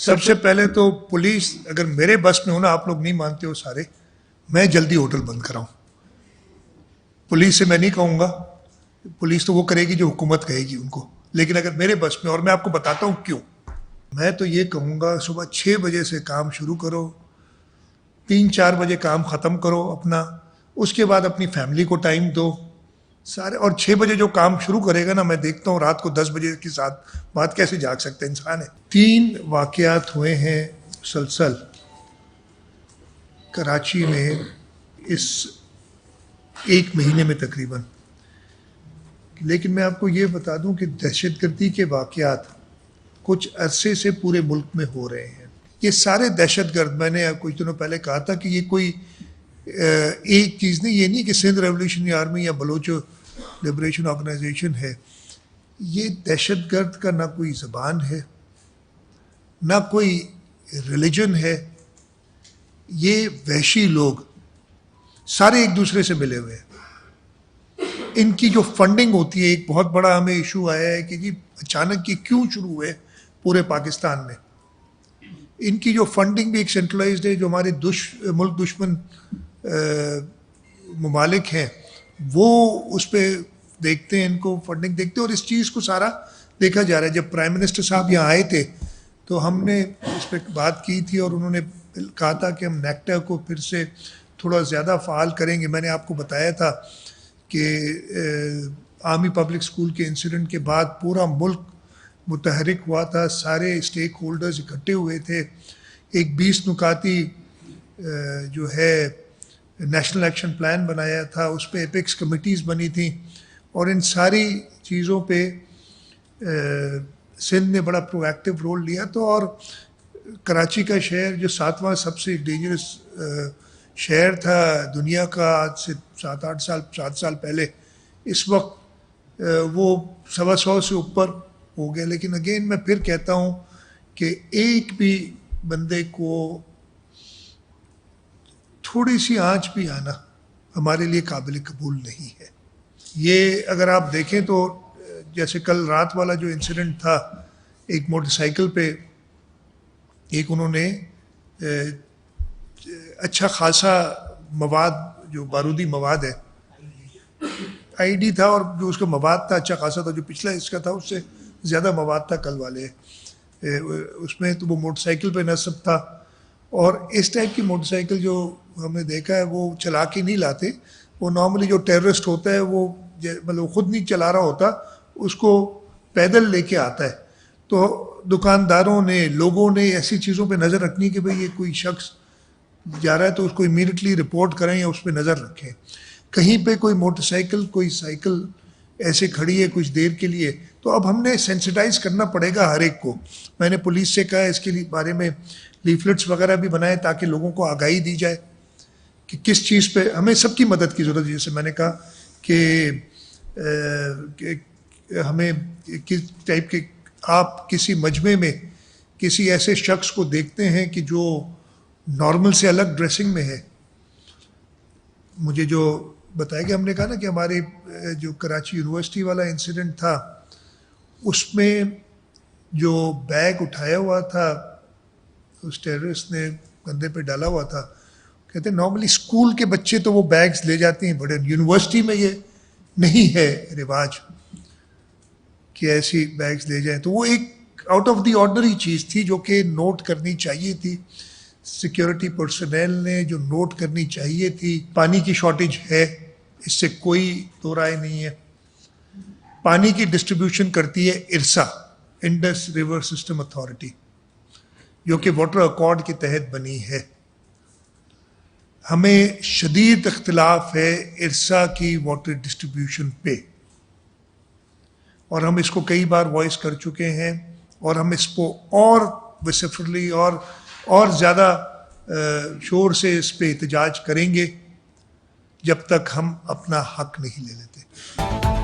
سب سے پہلے تو پولیس اگر میرے بس میں ہونا، آپ لوگ نہیں مانتے ہو سارے، میں جلدی ہوٹل بند کراؤں. پولیس سے میں نہیں کہوں گا، پولیس تو وہ کرے گی جو حکومت کہے گی ان کو، لیکن اگر میرے بس میں، اور میں آپ کو بتاتا ہوں کیوں. میں تو یہ کہوں گا صبح 6 بجے سے کام شروع کرو، 3-4 بجے کام ختم کرو اپنا، اس کے بعد اپنی فیملی کو ٹائم دو سارے. اور 6 بجے جو کام شروع کرے گا نا، میں دیکھتا ہوں رات کو 10 بجے کے ساتھ بات کیسے جاگ سکتا ہے انسان ہے. 3 واقعات ہوئے ہیں مسلسل کراچی میں اس 1 مہینے میں تقریباً. لیکن میں آپ کو یہ بتا دوں کہ دہشت گردی کے واقعات کچھ عرصے سے پورے ملک میں ہو رہے ہیں. یہ سارے دہشت گرد، میں نے کچھ دنوں پہلے کہا تھا کہ یہ کوئی ایک چیز نہیں، یہ نہیں کہ سندھ ریولیوشنری آرمی یا بلوچ لبریشن آرگنائزیشن ہے. یہ دہشت گرد کا نہ کوئی زبان ہے، نہ کوئی ریلیجن ہے. یہ وحشی لوگ سارے ایک دوسرے سے ملے ہوئے ہیں. ان کی جو فنڈنگ ہوتی ہے، ایک بہت بڑا ہمیں ایشو آیا ہے کہ جی اچانک یہ کیوں شروع ہوئے پورے پاکستان میں. ان کی جو فنڈنگ بھی ایک سینٹرلائزڈ ہے، جو ہمارے ملک دشمن ممالک ہیں وہ اس پہ دیکھتے ہیں، ان کو فنڈنگ دیکھتے ہیں. اور اس چیز کو سارا دیکھا جا رہا ہے. جب پرائم منسٹر صاحب یہاں آئے تھے تو ہم نے اس پہ بات کی تھی، اور انہوں نے کہا تھا کہ ہم نیکٹا کو پھر سے تھوڑا زیادہ فعال کریں گے. میں نے آپ کو بتایا تھا کہ آرمی پبلک اسکول کے انسیڈنٹ کے بعد پورا ملک متحرک ہوا تھا، سارے اسٹیک ہولڈرز اکٹھے ہوئے تھے. ایک 20 نکاتی جو ہے نیشنل ایکشن پلان بنایا تھا، اس پہ ایپیکس کمیٹیز بنی تھیں، اور ان ساری چیزوں پہ سندھ نے بڑا پرو ایکٹیو رول لیا. تو اور کراچی کا شہر جو 7واں سب سے ڈینجرس شہر تھا دنیا کا آج سے 7 سال پہلے، اس وقت وہ 125 سے اوپر ہو گیا. لیکن اگین میں پھر کہتا ہوں کہ ایک بھی بندے کو تھوڑی سی آنچ بھی آنا ہمارے لیے قابل قبول نہیں ہے. یہ اگر آپ دیکھیں تو جیسے کل رات والا جو انسیڈنٹ تھا، ایک موٹر سائیکل پہ ایک انہوں نے اچھا خاصا مواد، جو بارودی مواد ہے، آئی ڈی تھا، اور جو اس کا مواد تھا اچھا خاصا تھا، جو پچھلا اس کا تھا اس سے زیادہ مواد تھا کل والے اس میں. تو وہ موٹر سائیکل پہ نصب تھا. اور اس ٹائپ کی موٹر سائیکل جو ہم نے دیکھا ہے وہ چلا کے نہیں لاتے. وہ نارملی جو ٹیررسٹ ہوتا ہے وہ مطلب خود نہیں چلا رہا ہوتا، اس کو پیدل لے کے آتا ہے. تو دکانداروں نے، لوگوں نے ایسی چیزوں پہ نظر رکھنی کہ بھئی یہ کوئی شخص جا رہا ہے تو اس کو امیڈیٹلی رپورٹ کریں یا اس پہ نظر رکھیں. کہیں پہ کوئی موٹر سائیکل، کوئی سائیکل ایسے کھڑی ہے کچھ دیر کے لیے، تو اب ہم نے سینسٹائز کرنا پڑے گا ہر ایک کو. میں نے پولیس سے کہا اس کے بارے میں لیفلٹس وغیرہ بھی بنائے تاکہ لوگوں کو آگاہی دی جائے کہ کس چیز پہ ہمیں سب کی مدد کی ضرورت ہے. جیسے میں نے کہا کہ ہمیں کس ٹائپ کے، آپ کسی مجمع میں کسی ایسے شخص کو دیکھتے ہیں کہ جو نارمل سے الگ ڈریسنگ میں ہے. مجھے جو بتایا گیا، ہم نے کہا نا کہ ہمارے جو کراچی یونیورسٹی والا انسیڈنٹ تھا، اس میں جو بیگ اٹھایا ہوا تھا اس ٹیررسٹ نے کندھے پہ ڈالا ہوا تھا، کہتے ہیں نارملی اسکول کے بچے تو وہ بیگز لے جاتے ہیں، بڑے یونیورسٹی میں یہ نہیں ہے رواج کہ ایسی بیگز لے جائیں. تو وہ ایک آؤٹ آف دی آرڈنری چیز تھی جو کہ نوٹ کرنی چاہیے تھی. سیکیورٹی پرسنل نے جو نوٹ کرنی چاہیے تھی. پانی کی شارٹیج ہے، اس سے کوئی دو رائے نہیں ہے. پانی کی ڈسٹریبیوشن کرتی ہے IRSA, Indus river system authority, جو کہ واٹر ایکارڈ کے تحت بنی ہے. ہمیں شدید اختلاف ہے ارسا کی واٹر ڈسٹریبیوشن پہ، اور ہم اس کو کئی بار وائس کر چکے ہیں، اور ہم اس کو اور وسیفرلی اور زیادہ شور سے اس پہ احتجاج کریں گے جب تک ہم اپنا حق نہیں لے لیتے.